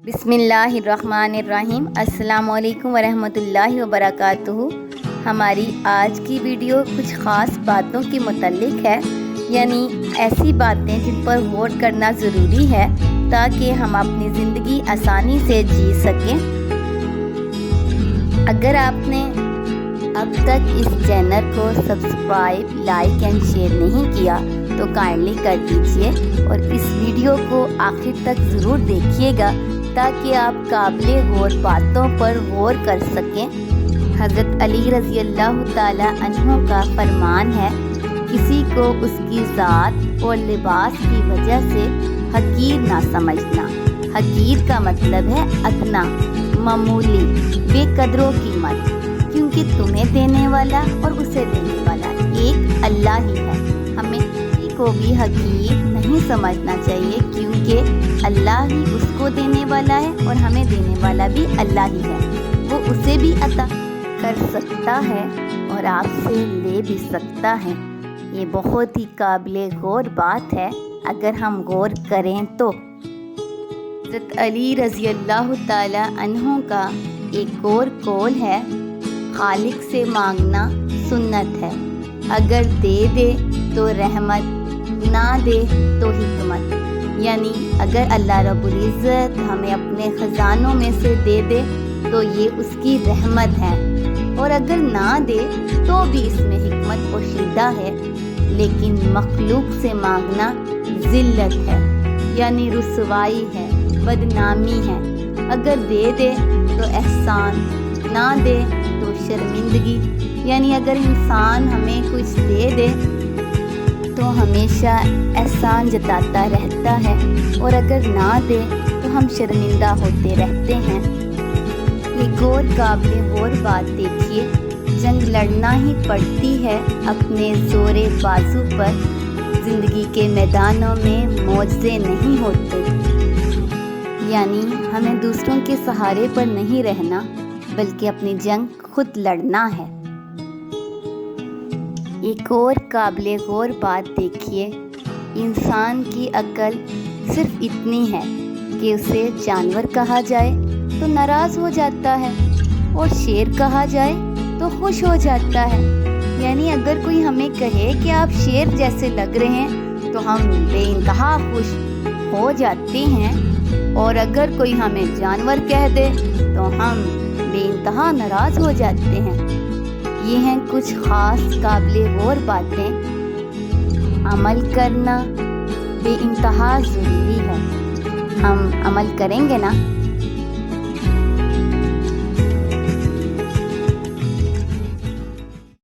بسم اللہ الرحمن الرحیم۔ السلام علیکم ورحمۃ اللہ وبرکاتہ۔ ہماری آج کی ویڈیو کچھ خاص باتوں کے متعلق ہے، یعنی ایسی باتیں جن پر غور کرنا ضروری ہے تاکہ ہم اپنی زندگی آسانی سے جی سکیں۔ اگر آپ نے اب تک اس چینل کو سبسکرائب، لائک اینڈ شیئر نہیں کیا تو کائنڈلی کر دیجئے اور اس ویڈیو کو آخر تک ضرور دیکھیے گا تاکہ آپ قابل غور باتوں پر غور کر سکیں۔ حضرت علی رضی اللہ تعالی عنہ کا فرمان ہے، کسی کو اس کی ذات اور لباس کی وجہ سے حقیر نہ سمجھنا۔ حقیر کا مطلب ہے ادنا، معمولی، بے قدر و قیمت، کیونکہ تمہیں دینے والا اور اسے دینے والا ایک اللہ ہی ہے۔ ہمیں کسی کو بھی حقیر نہیں سمجھنا چاہیے، کیونکہ اللہ ہی اس کو دینے والا ہے اور ہمیں دینے والا بھی اللہ ہی ہے۔ وہ اسے بھی عطا کر سکتا ہے اور آپ سے لے بھی سکتا ہے۔ یہ بہت ہی قابل غور بات ہے اگر ہم غور کریں تو۔ حضرت علی رضی اللہ تعالی عنہ کا ایک اور قول ہے، خالق سے مانگنا سنت ہے، اگر دے دے تو رحمت، نہ دے تو حکمت۔ یعنی اگر اللہ رب العزت ہمیں اپنے خزانوں میں سے دے دے تو یہ اس کی رحمت ہے، اور اگر نہ دے تو بھی اس میں حکمت پوشیدہ ہے۔ لیکن مخلوق سے مانگنا ذلت ہے، یعنی رسوائی ہے، بدنامی ہے۔ اگر دے دے تو احسان، نہ دے تو شرمندگی۔ یعنی اگر انسان ہمیں کچھ دے دے تو ہمیشہ احسان جتاتا رہتا ہے، اور اگر نہ دے تو ہم شرمندہ ہوتے رہتے ہیں۔ ایک اور قابل غور بات دیکھیے، جنگ لڑنا ہی پڑتی ہے اپنے زور بازو پر، زندگی کے میدانوں میں معجزے نہیں ہوتے۔ یعنی ہمیں دوسروں کے سہارے پر نہیں رہنا بلکہ اپنی جنگ خود لڑنا ہے۔ ایک اور قابل غور بات دیکھیے، انسان کی عقل صرف اتنی ہے کہ اسے جانور کہا جائے تو ناراض ہو جاتا ہے، اور شیر کہا جائے تو خوش ہو جاتا ہے۔ یعنی اگر کوئی ہمیں کہے کہ آپ شیر جیسے لگ رہے ہیں تو ہم بے انتہا خوش ہو جاتے ہیں، اور اگر کوئی ہمیں جانور کہہ دے تو ہم بے انتہا ناراض ہو جاتے ہیں۔ یہ ہیں کچھ خاص قابل غور باتیں۔ عمل کرنا بے انتہا ضروری ہے۔ ہم عمل کریں گے نا؟